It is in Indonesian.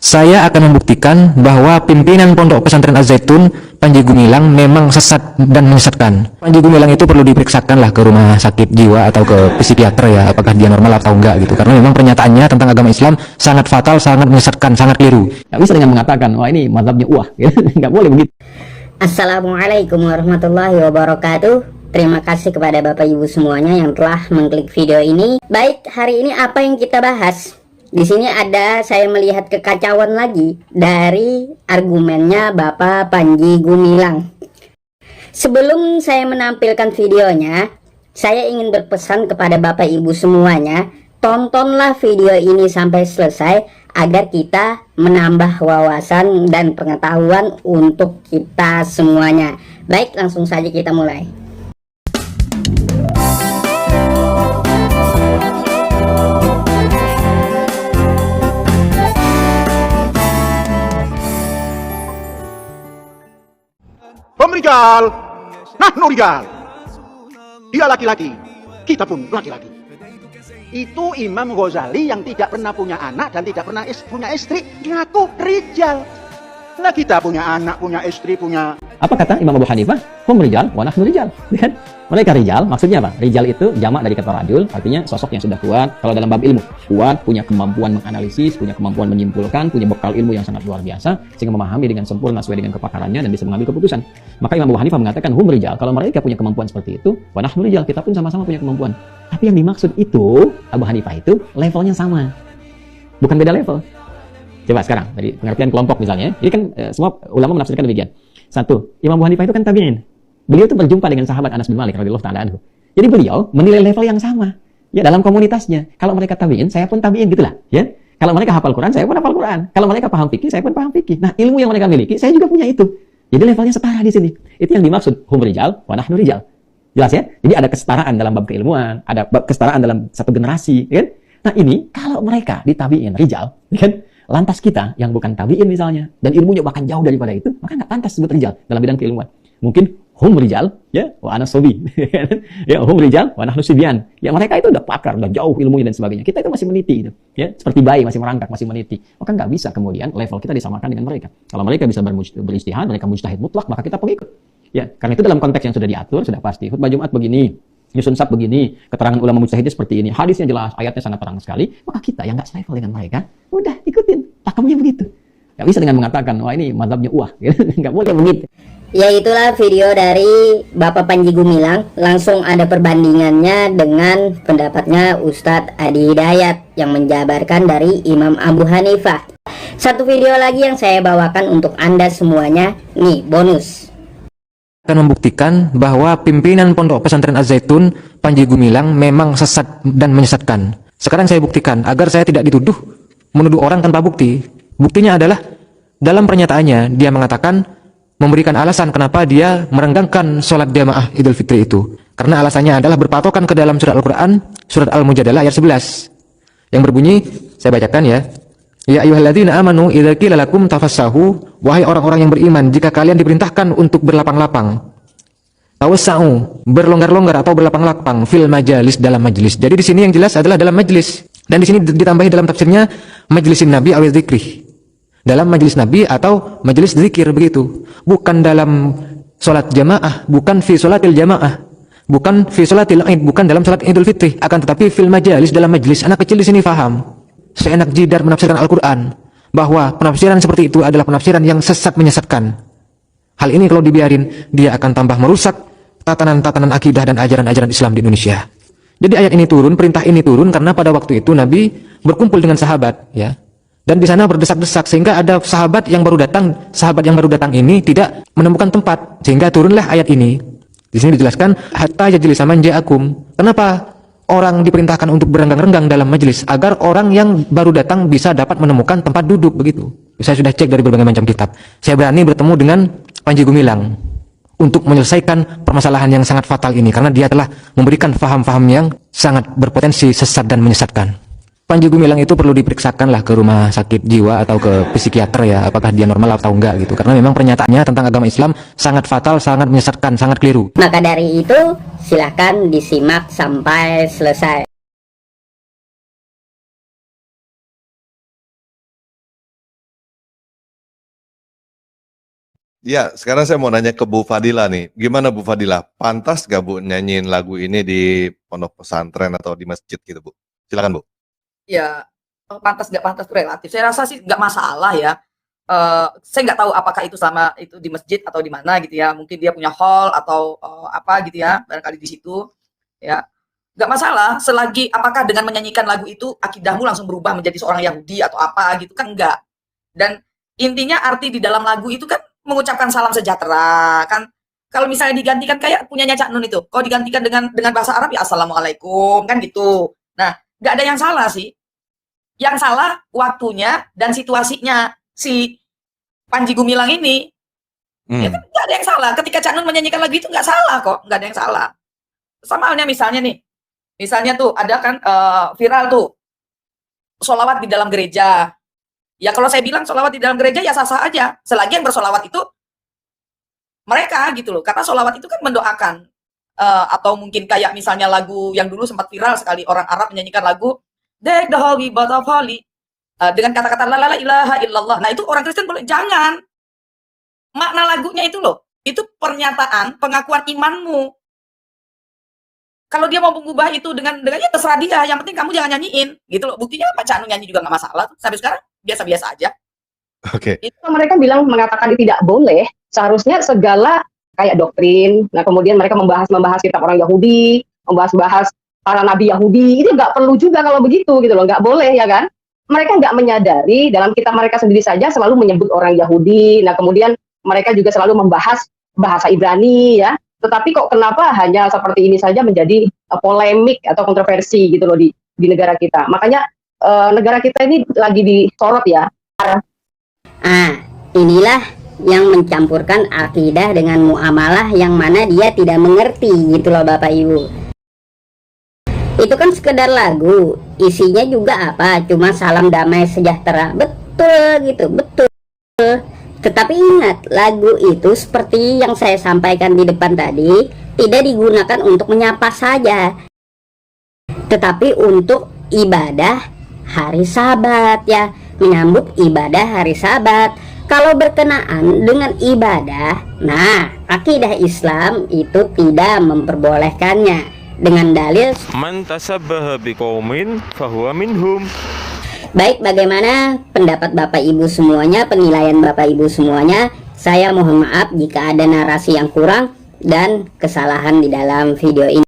Saya akan membuktikan bahwa pimpinan Pondok Pesantren Az-Zaitun, Panji Gumilang, memang sesat dan menyesatkan. Panji Gumilang itu perlu diperiksakan lah ke rumah sakit jiwa atau ke psikiater ya, apakah dia normal atau enggak gitu. Karena memang pernyataannya tentang agama Islam sangat fatal, sangat menyesatkan, sangat keliru. Nggak bisa dengan mengatakan, wah ini mazhabnya nggak boleh begitu. Assalamualaikum warahmatullahi wabarakatuh. Terima kasih kepada Bapak Ibu semuanya yang telah mengklik video ini. Baik, hari ini apa yang kita bahas? Di sini saya melihat kekacauan lagi dari argumennya Bapak Panji Gumilang. Sebelum saya menampilkan videonya, saya ingin berpesan kepada Bapak Ibu semuanya, tontonlah video ini sampai selesai agar kita menambah wawasan dan pengetahuan untuk kita semuanya. Baik, langsung saja kita mulai. Rijal, nahnu rijal. Dia laki-laki, kita pun laki-laki. Itu Imam Ghazali yang tidak pernah punya anak dan tidak pernah punya istri, ngaku rijal. Nah kita punya anak, punya istri, punya... Apa kata Imam Abu Hanifah? Hum rijal wa nahnu rijal. Kan? Mereka rijal, maksudnya apa? Rijal itu jamak dari kata rajul, artinya sosok yang sudah kuat. Kalau dalam bab ilmu, kuat, punya kemampuan menganalisis, punya kemampuan menyimpulkan, punya bekal ilmu yang sangat luar biasa, sehingga memahami dengan sempurna sesuai dengan kepakarannya dan bisa mengambil keputusan. Maka Imam Abu Hanifah mengatakan hum rijal. Kalau mereka punya kemampuan seperti itu, wa nahnu rijal, kita pun sama-sama punya kemampuan. Tapi yang dimaksud itu, Abu Hanifah itu levelnya sama, bukan beda level. Coba sekarang dari pengertian kelompok misalnya, ini kan semua ulama menafsirkan demikian. Satu, Imam Abu Hanifah itu kan tabi'in. Beliau itu berjumpa dengan sahabat Anas bin Malik radhiyallahu ta'ala anhu. Jadi beliau menilai level yang sama ya dalam komunitasnya. Kalau mereka tabi'in, saya pun tabi'in gitulah, ya. Kalau mereka hafal Quran, saya pun hafal Quran. Kalau mereka paham fikih, saya pun paham fikih. Nah, ilmu yang mereka miliki, saya juga punya itu. Jadi levelnya setara di sini. Itu yang dimaksud hum rijal wa nahnu rijal. Jelas ya? Jadi ada kesetaraan dalam bab keilmuan, ada bab kesetaraan dalam satu generasi, ya kan? Nah, ini kalau mereka ditabi'in rijal, ya kan? Lantas kita yang bukan tabi'in misalnya dan ilmunya bahkan jauh daripada itu, maka nggak pantas disebut rijal dalam bidang keilmuan. Mungkin hum rijal ya wa ana sobi. Ya hum rijal wa nahnu sibyan. Ya mereka itu udah pakar, udah jauh ilmunya dan sebagainya. Kita itu masih meniti itu. Ya, seperti bayi masih merangkak, masih meniti. Maka nggak bisa kemudian level kita disamakan dengan mereka. Kalau mereka bisa beristihad, mereka mujtahid mutlak, maka kita pengikut. Ya, karena itu dalam konteks yang sudah diatur, sudah pasti. Khutbah Jumat begini, nyusun sab begini, keterangan ulama mujtahidnya seperti ini, hadisnya jelas, ayatnya sangat terang sekali, maka kita yang nggak selevel dengan mereka, udah ikutin, pakemnya begitu. Nggak bisa dengan mengatakan, wah ini mazhabnya nggak boleh begitu. Ya itulah video dari Bapak Panji Gumilang. Langsung ada perbandingannya dengan pendapatnya Ustadz Adi Hidayat yang menjabarkan dari Imam Abu Hanifah. Satu video lagi yang saya bawakan untuk Anda semuanya, nih bonus. Akan membuktikan bahwa pimpinan Pondok Pesantren Az-Zaitun, Panji Gumilang, memang sesat dan menyesatkan. Sekarang saya buktikan agar saya tidak menuduh orang tanpa bukti. Buktinya adalah dalam pernyataannya dia mengatakan, memberikan alasan kenapa dia merenggangkan sholat jamaah Idul Fitri itu. Karena alasannya adalah berpatokan ke dalam surat Al-Quran, surat Al-Mujadalah ayat 11. Yang berbunyi, saya bacakan ya. Ya ayyuhalladzina amanu idza qila lakum tafassahu, wahai orang-orang yang beriman, jika kalian diperintahkan untuk berlapang-lapang, tawassau, berlonggar-longgar atau berlapang-lapang fil majalis, dalam majelis. Jadi di sini yang jelas adalah dalam majelis. Dan di sini ditambahi dalam tafsirnya majlisin nabi awil dzikrih. Dalam majelis Nabi atau majelis zikir begitu. Bukan dalam sholat jamaah, bukan fi sholatil jamaah, bukan fi sholatil id, bukan dalam sholat Idul Fitri, akan tetapi fil majalis, dalam majelis. Anak kecil di sini faham. Seenak jidar menafsirkan Al-Quran bahwa penafsiran seperti itu adalah penafsiran yang sesat menyesatkan. Hal ini kalau dibiarin, dia akan tambah merusak tatanan-tatanan akidah dan ajaran-ajaran Islam di Indonesia. Jadi ayat ini turun, perintah ini turun karena pada waktu itu Nabi berkumpul dengan sahabat, ya. Dan di sana berdesak-desak sehingga ada sahabat yang baru datang ini tidak menemukan tempat, sehingga turunlah ayat ini. Di sini dijelaskan hatta yajlisa man ja'akum. Kenapa orang diperintahkan untuk berenggang-renggang dalam majelis? Agar orang yang baru datang bisa dapat menemukan tempat duduk begitu. Saya sudah cek dari berbagai macam kitab. Saya berani bertemu dengan Panji Gumilang untuk menyelesaikan permasalahan yang sangat fatal ini karena dia telah memberikan faham-faham yang sangat berpotensi sesat dan menyesatkan. Panji Gumilang itu perlu diperiksakan lah ke rumah sakit jiwa atau ke psikiater ya, apakah dia normal atau enggak gitu. Karena memang pernyataannya tentang agama Islam sangat fatal, sangat menyesatkan, sangat keliru. Maka dari itu silahkan disimak sampai selesai. Iya, sekarang saya mau nanya ke Bu Fadila nih. Gimana Bu Fadila? Pantas gak Bu nyanyiin lagu ini di pondok pesantren atau di masjid gitu Bu? Silakan Bu. Ya, pantas nggak pantas itu relatif. Saya rasa sih nggak masalah ya. Saya nggak tahu apakah itu sama itu di masjid atau di mana gitu ya. Mungkin dia punya hall atau apa gitu ya, barangkali di situ. Ya, nggak masalah. Selagi apakah dengan menyanyikan lagu itu akidahmu langsung berubah menjadi seorang Yahudi atau apa gitu kan enggak. Dan intinya arti di dalam lagu itu kan mengucapkan salam sejahtera kan. Kalau misalnya digantikan kayak punyanya Cak Nun itu, kalau digantikan dengan bahasa Arab ya assalamualaikum kan gitu. Nah, nggak ada yang salah sih. Yang salah waktunya dan situasinya si Panji Gumilang ini. Ya kan nggak ada yang salah. Ketika Cak Nun menyanyikan lagu itu nggak salah kok, nggak ada yang salah. Sama halnya misalnya nih, misalnya tuh ada kan viral tuh sholawat di dalam gereja. Ya kalau saya bilang sholawat di dalam gereja ya sah-sah aja. Selagi yang bersolawat itu mereka gitu loh. Karena sholawat itu kan mendoakan. Atau mungkin kayak misalnya lagu yang dulu sempat viral sekali, orang Arab menyanyikan lagu Dek the holy but of holy dengan kata-kata la ilaha illallah. Nah itu orang Kristen boleh, jangan. Makna lagunya itu loh, itu pernyataan pengakuan imanmu. Kalau dia mau mengubah itu dengannya terserah dia, yang penting kamu jangan nyanyiin gitu loh. Buktinya Pak Cak Nun nyanyi juga nggak masalah, sampai sekarang biasa-biasa aja. Oke. Itu mereka bilang mengatakan tidak boleh, seharusnya segala kayak doktrin. Nah kemudian mereka membahas kitab orang Yahudi, membahas para nabi Yahudi, itu nggak perlu juga kalau begitu gitu loh, nggak boleh ya kan. Mereka nggak menyadari dalam kitab mereka sendiri saja selalu menyebut orang Yahudi. Nah kemudian mereka juga selalu membahas bahasa Ibrani ya. Tetapi kok kenapa hanya seperti ini saja menjadi polemik atau kontroversi gitu loh di negara kita. Makanya negara kita ini lagi disorot ya. Inilah yang mencampurkan akidah dengan muamalah yang mana dia tidak mengerti gitu loh Bapak Ibu. Itu kan sekedar lagu, isinya juga apa? Cuma salam damai sejahtera. Betul gitu, betul. Tetapi ingat, lagu itu seperti yang saya sampaikan di depan tadi, tidak digunakan untuk menyapa saja, tetapi untuk ibadah hari Sabat ya, menyambut ibadah hari Sabat. Kalau berkenaan dengan ibadah, nah akidah Islam itu tidak memperbolehkannya dengan dalil Man tasabbaha biqaumin fahuwa minhum. Baik, bagaimana pendapat Bapak Ibu semuanya, penilaian Bapak Ibu semuanya? Saya mohon maaf jika ada narasi yang kurang dan kesalahan di dalam video ini.